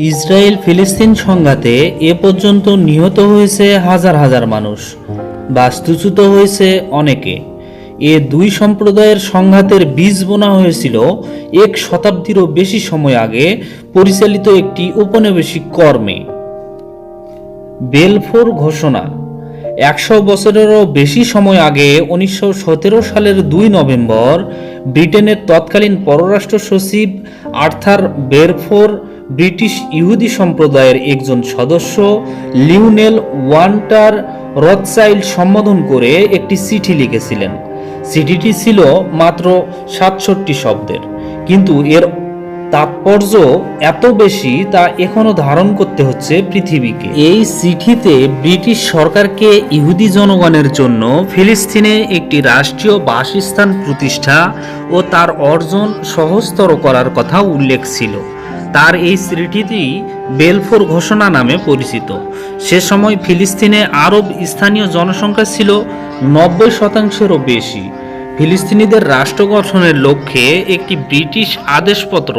Israel ফিলিস্তিন সংঘাতে এ পর্যন্ত নিহত হয়েছে হাজার হাজার মানুষ, বাস্তুচ্যুত হয়েছে অনেকে। এ দুই সম্প্রদায়ের সংঘাতের বীজ বোনা হয়েছিল এক শতাব্দীরও বেশি সময় আগে পরিচালিত একটি ঔপনিবেশিক কর্মে। বেলফোর ঘোষণা 100 বছরেরও বেশি সময় আগে 1917 সালের 2 নভেম্বর ব্রিটেনের তৎকালীন পররাষ্ট্র সচিব আর্থার বেলফোর ব্রিটিশ ইহুদি সম্প্রদায়ের একজন সদস্য লিওনেল ওয়াল্টার রথচাইল্ড সম্বোধন করে একটি চিঠি লিখেছিলেন। চিঠিটি ছিল মাত্র 67 শব্দের, কিন্তু এর তাৎপর্য এত বেশি তা এখনো ধারণ করতে হচ্ছে পৃথিবীকে। এই চিঠিতে ব্রিটিশ সরকারকে ইহুদি জনগণের জন্য ফিলিস্তিনে একটি রাষ্ট্রীয় বাসস্থান প্রতিষ্ঠা ও তার অর্জন সহজতর করার কথা উল্লেখ ছিল। তার এই চিঠিটি বেলফোর ঘোষণা নামে পরিচিত। সে সময় ফিলিস্তিনে আরব স্থানীয় জনসংখ্যা ছিল 90%-এরও বেশি। ফিলিস্তিনিদের রাষ্ট্র গঠনের লক্ষ্যে একটি ব্রিটিশ আদেশপত্র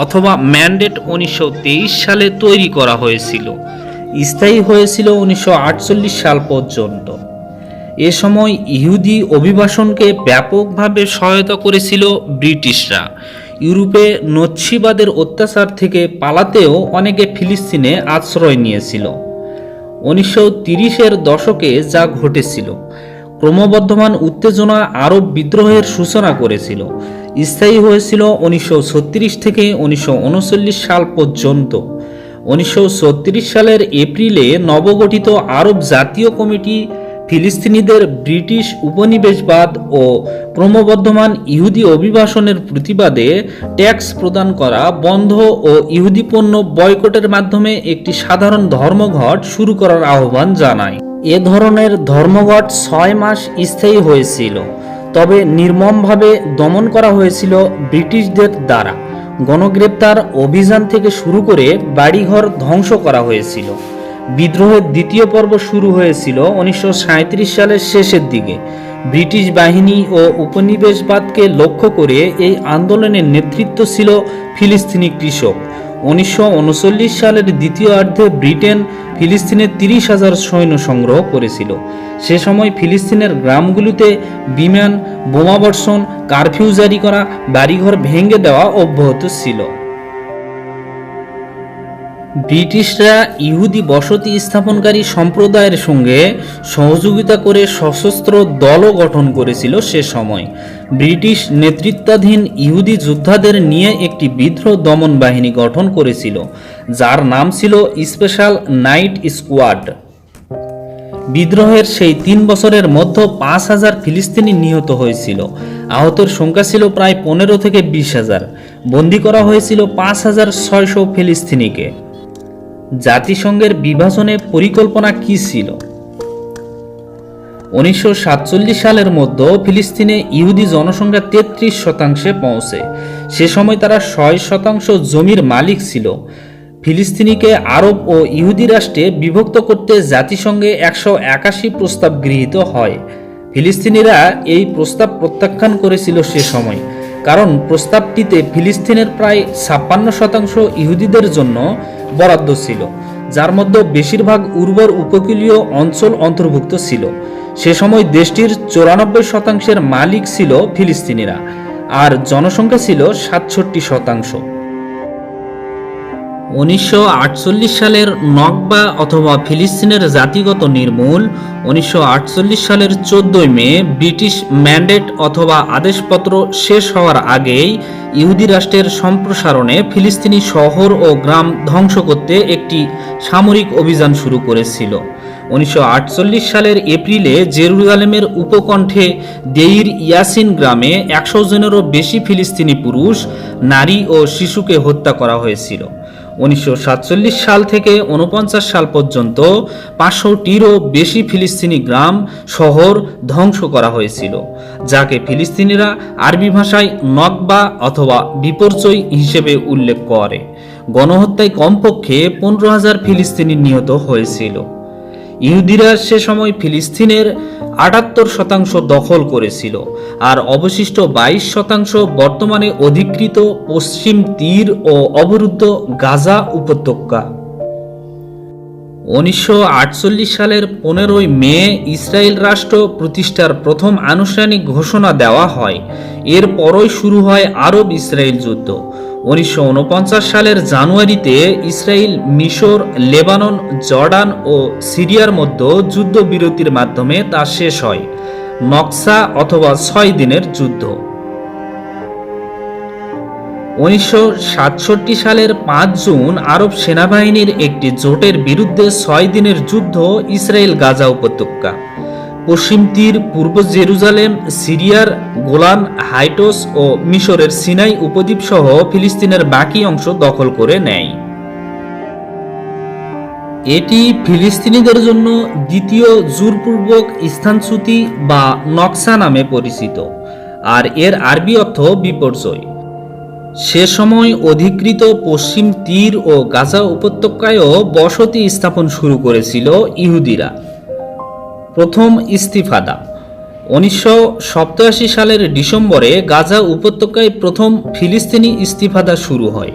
অথবা ম্যান্ডেট 1923 সালে তৈরি করা হয়েছিল, স্থায়ী হয়েছিল 1948 সাল পর্যন্ত। এ সময় ইহুদি অভিবাসনকে ব্যাপকভাবে সহায়তা করেছিল ব্রিটিশরা। ইউরোপে নৎসিবাদের অত্যাচার থেকে পালাতেও অনেকে ফিলিস্তিনে আশ্রয় নিয়েছিল। 1930-এর দশকে যা ঘটেছিল, ক্রমবর্ধমান উত্তেজনা আরব বিদ্রোহের সূচনা করেছিল। স্থায়ী হয়েছিল 1936 থেকে 1939 সাল পর্যন্ত। 1936 সালের এপ্রিলে নবগঠিত আরব জাতীয় কমিটি ফিলিস্তিনিদের ব্রিটিশ উপনিবেশবাদ ও ক্রমবর্ধমান ইহুদি অভিবাসনের প্রতিবাদে ট্যাক্স প্রদান করা বন্ধ ও ইহুদি পণ্য বয়কটের মাধ্যমে একটি সাধারণ ধর্মঘট শুরু করার আহ্বান জানায়। এ ধরনের ধর্মঘট 6 মাস স্থায়ী হয়েছিল, তবে নির্মমভাবে দমন করা হয়েছিল ব্রিটিশদের দ্বারা। গণগ্রেপ্তার অভিযান থেকে শুরু করে বাড়িঘর ধ্বংস করা হয়েছিল। বিদ্রোহের দ্বিতীয় পর্ব শুরু হয়েছিল 1937 সালের শেষের দিকে। ব্রিটিশ বাহিনী ও উপনিবেশবাদকে লক্ষ্য করে এই আন্দোলনের নেতৃত্ব ছিল ফিলিস্তিনি কৃষক। 1939 সালের দ্বিতীয়ার্ধে ব্রিটেন ফিলিস্তিনের 30,000 সৈন্য সংগ্রহ করেছিল। সে সময় ফিলিস্তিনের গ্রামগুলোতে বিমান বোমাবর্ষণ, কারফিউ জারি করা, বাড়িঘর ভেঙে দেওয়া অব্যাহত ছিল। ব্রিটিশরা ইহুদি বসতি স্থাপনকারী সম্প্রদায়ের সঙ্গে সহযোগিতা করে সশস্ত্র দলও গঠন করেছিল। সে সময় ব্রিটিশ নেতৃত্বাধীন ইহুদি যোদ্ধাদের নিয়ে একটি বিদ্রোহ দমন বাহিনী গঠন করেছিল, যার নাম ছিল স্পেশাল নাইট স্কোয়াড। বিদ্রোহের সেই 3 বছরের মধ্যে 5,000 ফিলিস্তিনি নিহত হয়েছিল। আহতের সংখ্যা ছিল প্রায় 15 থেকে 20,000। বন্দী করা হয়েছিল 5,600 ফিলিস্তিনিকে। জাতিসংঘের বিভাজনের পরিকল্পনা কি ছিল? 1947 সালের মধ্যে ফিলিস্তিনে ইহুদি জনসংখ্যা 33%-এ পৌঁছে। সে সময় তারা 6% জমির মালিক ছিল। ফিলিস্তিনিকে আরব ও ইহুদি রাষ্ট্রে বিভক্ত করতে জাতিসংঘে 181 প্রস্তাব গৃহীত হয়। ফিলিস্তিনিরা এই প্রস্তাব প্রত্যাখ্যান করেছিল সে সময়, কারণ প্রস্তাবটিতে ফিলিস্তিনের প্রায় 56% ইহুদিদের জন্য বরাদ্দ ছিল, যার মধ্যে বেশিরভাগ উর্বর উপকূলীয় অঞ্চল অন্তর্ভুক্ত ছিল। সে সময় দেশটির 94%-এর মালিক ছিল ফিলিস্তিনিরা, আর জনসংখ্যা ছিল 67%। 1948 সালের নকবা অথবা ফিলিস্তিনের জাতিগত নির্মূল। 1948 সালের 14 মে ব্রিটিশ ম্যান্ডেট অথবা আদেশপত্র শেষ হওয়ার আগেই ইহুদি রাষ্ট্রের সম্প্রসারণে ফিলিস্তিনি শহর ও গ্রাম ধ্বংস করতে একটি সামরিক অভিযান শুরু করেছিল। 1948 সালের এপ্রিলে জেরুজালেমের উপকণ্ঠে দেইর ইয়াসিন গ্রামে 100 জনেরও বেশি ফিলিস্তিনি পুরুষ, নারী ও শিশুকে হত্যা করা হয়েছিল। 1947 সাল থেকে 49 সাল পর্যন্ত 500টিরও বেশি ফিলিস্তিনি গ্রাম শহর ধ্বংস করা হয়েছিল, যাকে ফিলিস্তিনিরা আরবি ভাষায় নকবা অথবা বিপর্যয় হিসেবে উল্লেখ করে। গণহত্যায় কমপক্ষে 15,000 ফিলিস্তিনি নিহত হয়েছিল। ইহুদিরা সে সময় ফিলিস্তিনের ৭৮% দখল করেছিল, আর অবশিষ্ট 22% বর্তমানে অধিকৃত পশ্চিম তীর ও অবরুদ্ধ গাজা উপত্যকা। 1948 সালের 15 মে ইসরায়েল রাষ্ট্র প্রতিষ্ঠার প্রথম আনুষ্ঠানিক ঘোষণা দেওয়া হয়। এরপরই শুরু হয় আরব ইসরায়েল যুদ্ধ। 1949 সালের জানুয়ারিতে ইসরায়েল, মিশর, লেবানন, জর্ডান ও সিরিয়ার মধ্যে যুদ্ধবিরতির মাধ্যমে তা শেষ হয়। নকসা অথবা 6 দিনের যুদ্ধ। 1967 সালের 5 জুন আরব সেনাবাহিনীর একটি জোটের বিরুদ্ধে 6 দিনের যুদ্ধ ইসরায়েল গাজা উপত্যকা, পশ্চিম তীর, পূর্ব জেরুজালেম, সিরিয়ার গোলান হাইটস ও মিশরের সিনাই উপদ্বীপ সহ ফিলিস্তিনের বাকি অংশ দখল করে নেয়। এটি ফিলিস্তিনিদের জন্য দ্বিতীয় জোরপূর্বক স্থানচ্যুতি বা নকসা নামে পরিচিত, আর এর আরবি অর্থ বিপর্যয়। সে সময় অধিকৃত পশ্চিম তীর ও গাজা উপত্যকায়ও বসতি স্থাপন শুরু করেছিল ইহুদিরা। প্রথম ইস্তিফাদা। 1987 সালের ডিসেম্বরে গাজা উপত্যকায় প্রথম ফিলিস্তিনি ইস্তিফাদা শুরু হয়।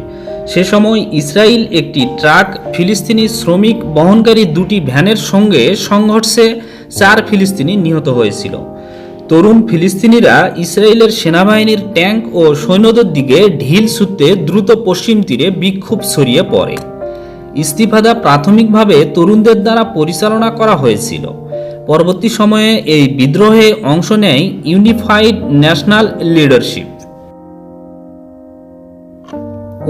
সে সময় ইসরায়েল একটি ট্রাক ফিলিস্তিনি শ্রমিক বহনকারী 2টি ভ্যানের সঙ্গে সংঘর্ষে 4 ফিলিস্তিনি নিহত হয়েছিল। তরুণ ফিলিস্তিনিরা ইসরায়েলের সেনাবাহিনীর ট্যাঙ্ক ও সৈন্যদের দিকে ঢিল ছুটতে দ্রুত পশ্চিম তীরে বিক্ষোভ ছড়িয়ে পড়ে। ইস্তিফাদা প্রাথমিকভাবে তরুণদের দ্বারা পরিচালনা করা হয়েছিল। পরবর্তী সময়ে এই বিদ্রোহে অংশ নেয় ইউনিফাইড ন্যাশনাল লিডারশিপ।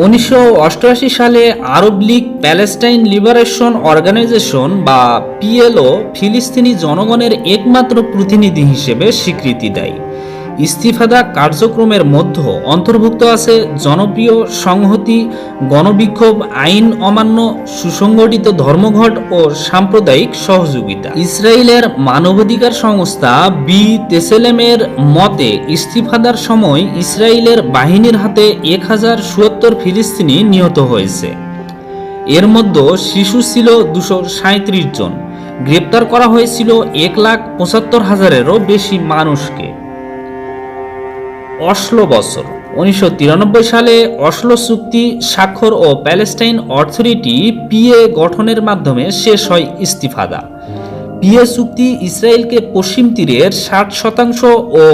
1988 সালে আরব লীগ প্যালেস্টাইন লিবারেশন অর্গানাইজেশন বা পিএলও ফিলিস্তিনি জনগণের একমাত্র প্রতিনিধি হিসেবে স্বীকৃতি দেয়। ইস্তিফাদা কার্যক্রমের মধ্যে অন্তর্ভুক্ত আছে জনপ্রিয় সংহতি, গণবিক্ষোভ, আইন অমান্য, সুসংগঠিত ধর্মঘট ও সাম্প্রদায়িক সহযোগিতা। ইসরায়েলের মানবাধিকার সংস্থা তেসেলেমের মতে ইস্তিফাদার সময় ইসরায়েলের বাহিনীর হাতে 1077 ফিলিস্তিনি নিহত হয়েছে। এর মধ্যে শিশু ছিল 237 জন। গ্রেপ্তার করা হয়েছিল 1,75,000-এরও বেশি মানুষকে। অসলো বছর। 1993 সালে অসলো চুক্তি স্বাক্ষর ও প্যালেস্টাইন অথরিটি পিএ গঠনের মাধ্যমে শেষ হয় ইস্তিফাদা। পিএ চুক্তি ইসরায়েলকে পশ্চিম তীরের 60% ও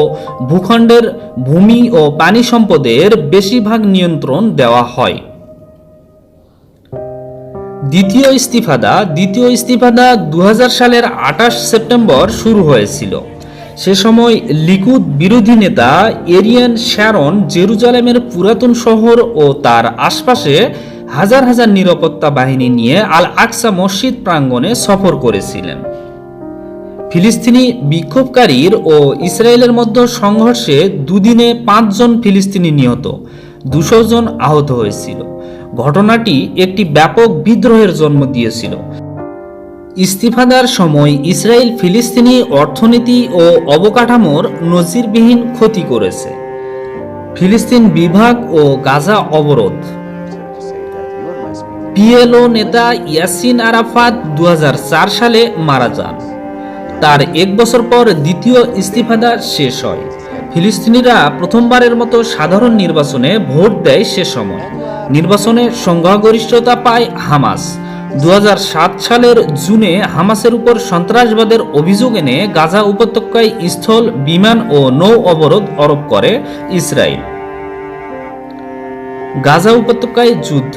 ভূখণ্ডের ভূমি ও পানি সম্পদের বেশিরভাগ নিয়ন্ত্রণ দেওয়া হয়। দ্বিতীয় ইস্তিফাদা 2000 সালের 28 সেপ্টেম্বর শুরু হয়েছিল। সে সময় লিকুদ বিরোধী নেতা এরিয়ান শ্যারন জেরুজালেমের পুরাতন শহর ও তার আশপাশে হাজার হাজার নিরাপত্তা বাহিনী নিয়ে আল আকসা মসজিদ প্রাঙ্গণে সফর করেছিলেন। ফিলিস্তিনি বিক্ষোভকারীর ও ইসরায়েলের মধ্যে সংঘর্ষে দুদিনে 5 জন ফিলিস্তিনি নিহত, 200 জন আহত হয়েছিল। ঘটনাটি একটি ব্যাপক বিদ্রোহের জন্ম দিয়েছিল। ইস্তিফাদার সময় ইসরায়েল ফিলিস্তিনি অর্থনীতি ও অবকাঠামোর নজিরবিহীন ক্ষতি করেছে। ফিলিস্তিন বিভাগ ও গাজা অবরোধ। পিএলও নেতা ইয়াসিন আরাফাত 2004 সালে মারা যান। তার 1 বছর পর দ্বিতীয় ইস্তিফাদা শেষ হয়। ফিলিস্তিনিরা প্রথমবারের মতো সাধারণ নির্বাচনে ভোট দেয়। সে সময় নির্বাচনে সংখ্যাগরিষ্ঠতা পায় হামাস। 2007 সালের জুনে হামাসের উপর সন্ত্রাসবাদের অভিযোগ এনে গাজা উপত্যকায় স্থল, বিমান ও নৌ অবরোধ আরোপ করে ইসরায়েল। গাজা উপত্যকায় যুদ্ধ।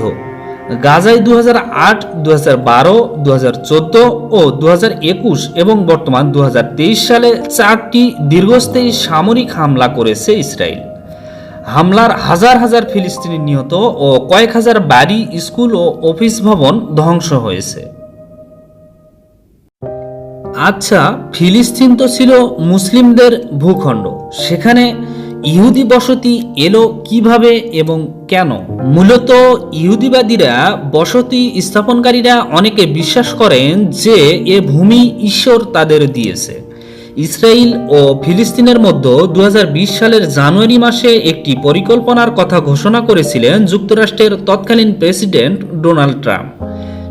গাজায় 2008, 2012, 2014 ও 2021 এবং বর্তমান 2023 সালে 4টি দীর্ঘস্থায়ী সামরিক হামলা করেছে ইসরায়েল। হামলার হাজার হাজার ফিলিস্তিনি নিহত ও কয়েক হাজার বাড়ি, স্কুল ও অফিস ভবন ধ্বংস হয়েছে। আচ্ছা, ফিলিস্তিন তো ছিল মুসলিমদের ভূখণ্ড, সেখানে ইহুদি বসতি এলো কিভাবে এবং কেন? মূলত ইহুদিবাদীরা, বসতি স্থাপনকারীরা অনেকে বিশ্বাস করেন যে এ ভূমি ঈশ্বর তাদের দিয়েছে। ইসরায়েল ও ফিলিস্তিনের মধ্যে 2020 সালের জানুয়ারি মাসে একটি পরিকল্পনার কথা ঘোষণা করেছিলেন যুক্তরাষ্ট্রের তৎকালীন প্রেসিডেন্ট ডোনাল্ড ট্রাম্প।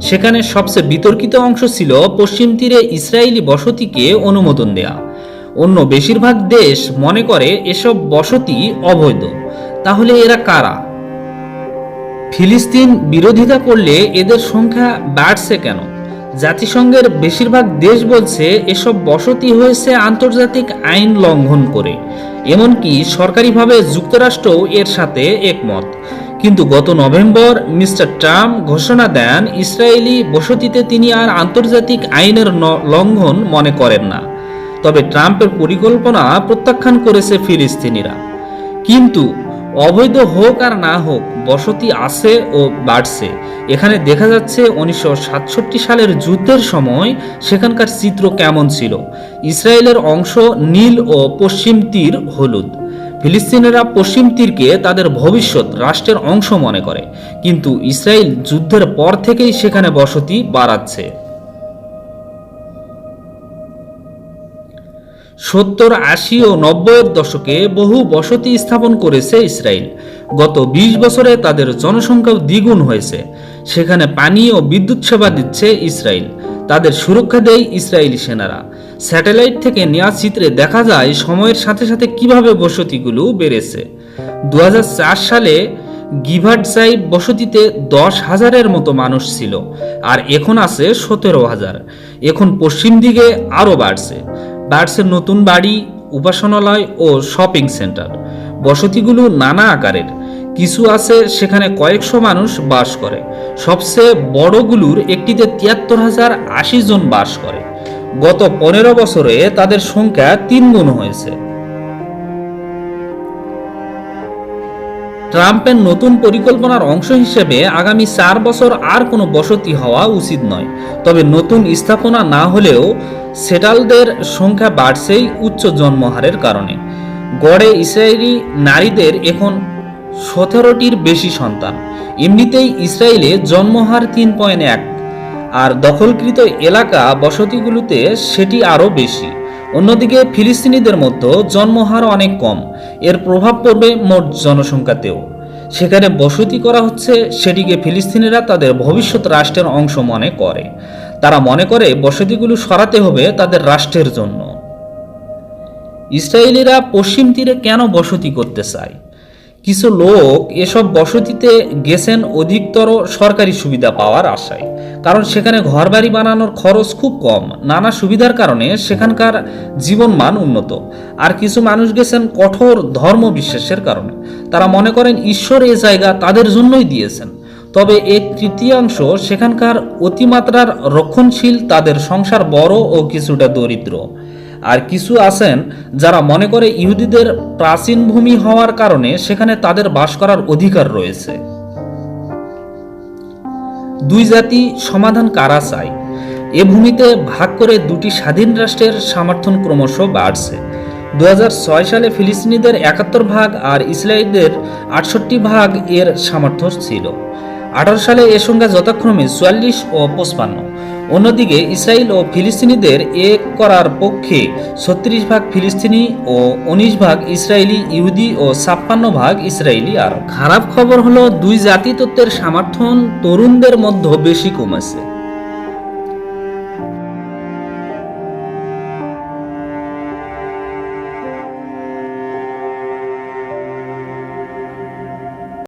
সেখানে সবচেয়ে বিতর্কিত অংশ ছিল পশ্চিম তীরে ইসরায়েলি বসতিকে অনুমোদন দেয়া। অন্য বেশিরভাগ দেশ মনে করে এসব বসতি অবৈধ। তাহলে এরা কারা? ফিলিস্তিন বিরোধিতা করলে এদের সংখ্যা বাড়ছে কেন? জাতিসংঘের বেশিরভাগ দেশ বলছে এসব বসতি হয়েছে আন্তর্জাতিক আইন লঙ্ঘন করে, এমনকি সরকারিভাবে যুক্তরাষ্ট্রও এর সাথে একমত। কিন্তু গত নভেম্বর মিস্টার ট্রাম্প ঘোষণা দেন ইসরায়েলি বসতিতে তিনি আর আন্তর্জাতিক আইনের লঙ্ঘন মনে করেন না। তবে ট্রাম্পের পরিকল্পনা প্রত্যাখ্যান করেছে ফিলিস্তিনিরা। কিন্তু অবৈধ হোক আর না হোক, বসতি আছে ও বাড়ছে। এখানে দেখা যাচ্ছে 1967 সালের যুদ্ধের সময় সেখানকার চিত্র কেমন ছিল। ইসরায়েলের অংশ নীল ও পশ্চিম তীর হলুদ। ফিলিস্তিনিরা পশ্চিম তীরকে তাদের ভবিষ্যৎ রাষ্ট্রের অংশ মনে করে, কিন্তু ইসরায়েল যুদ্ধের পর থেকেই সেখানে বসতি বাড়াচ্ছে। 70, 80 ও 90-এর দশকে বহু বসতি স্থাপন করেছে ইসরায়েল। গত 20 বছরে তাদের জনসংখ্যাও দ্বিগুণ হয়েছে। সেখানে পানি ও বিদ্যুৎ সেবা দিচ্ছে ইসরায়েল। তাদের সুরক্ষা দেয় ইসরায়েলি সেনারা। স্যাটেলাইট থেকে নেওয়া চিত্রে দেখা যায় সময়ের সাথে সাথে কিভাবে বসতিগুলো বেড়েছে। 2004 সালে গিভাট সাইব বসতিতে 10,000-এর মতো মানুষ ছিল, আর এখন আছে 17,000। এখন পশ্চিম দিকে আরও বাড়ছে নতুন বাড়ি, উপাসনালয় ও শপিং সেন্টার। বসতিগুলো নানা আকারের। কিছু আছে সেখানে কয়েকশো মানুষ বাস করে। সবচেয়ে বড়গুলোর একটিতে 73,080 জন বাস করে। গত 15 বছরে তাদের সংখ্যা 3 গুণ হয়েছে। ট্রাম্পের নতুন পরিকল্পনার অংশ হিসেবে আগামী 4 বছর আর কোনো বসতি হওয়া উচিত নয়। তবে নতুন স্থাপনা না হলেও সেটালদের সংখ্যা বাড়ছেই উচ্চ জন্মহারের কারণে। গড়ে ইসরায়েলি নারীদের এখন 17টির বেশি সন্তান। এমনিতেই ইসরায়েলে জন্মহার 3.1, আর দখলকৃত এলাকা বসতিগুলোতে সেটি আরও বেশি। অন্যদিকে ফিলিস্তিনিদের মধ্যে জন্মহার অনেক কম। এর প্রভাব পড়বে মোট জনসংখ্যাতেও। সেখানে বসতি করা হচ্ছে, সেটিকে ফিলিস্তিনিরা তাদের ভবিষ্যৎ রাষ্ট্রের অংশ মনে করে। তারা মনে করে বসতিগুলো সরাতে হবে তাদের রাষ্ট্রের জন্য। ইসরায়েলিরা পশ্চিম তীরে কেন বসতি করতে চায়? কিছু লোক এসব বসতিতে গেছেন অধিকতর সরকারি সুবিধা পাওয়ার আশায়, কারণ সেখানে ঘরবাড়ি বানানোর খরচ খুব কম। নানা সুবিধার কারণে সেখানকার জীবনমান উন্নত। আর কিছু মানুষ গেছেন কঠোর ধর্ম বিশ্বাসের কারণে। তারা মনে করেন ঈশ্বর এ জায়গা তাদের জন্যই দিয়েছেন। তবে এক তৃতীয়াংশ সেখানকার অতিমাত্রার রক্ষণশীল, তাদের সংসার বড় ও কিছুটা দরিদ্র। আর কিছু আছেন যারা মনে করে ইহুদিদের প্রাচীন ভূমি হওয়ার কারণে সেখানে তাদের বাস করার অধিকার রয়েছে। দুই জাতি সমাধান কারা চায়? এ ভূমিতে ভাগ করে দুটি স্বাধীন রাষ্ট্রের সমর্থন ক্রমশ বাড়ছে। 2006 সালে ফিলিস্তিনিদের 71 ভাগ আর ইসরায়েলিদের 68 ভাগ এর সামর্থ্য ছিল। 18 সালে এ সংখ্যা যথাক্রমে 44 ও 55। অন্যদিকে ইসরায়েল ও ফিলিস্তিনিদের এক করার পক্ষে 36 ভাগ ফিলিস্তিনি ও 19 ভাগ ইসরায়েলি ইহুদি ও 56 ভাগ ইসরায়েলি আরব। খারাপ খবর হলো দুই জাতিতত্ত্বের সমর্থন তরুণদের মধ্যে বেশি কমেছে।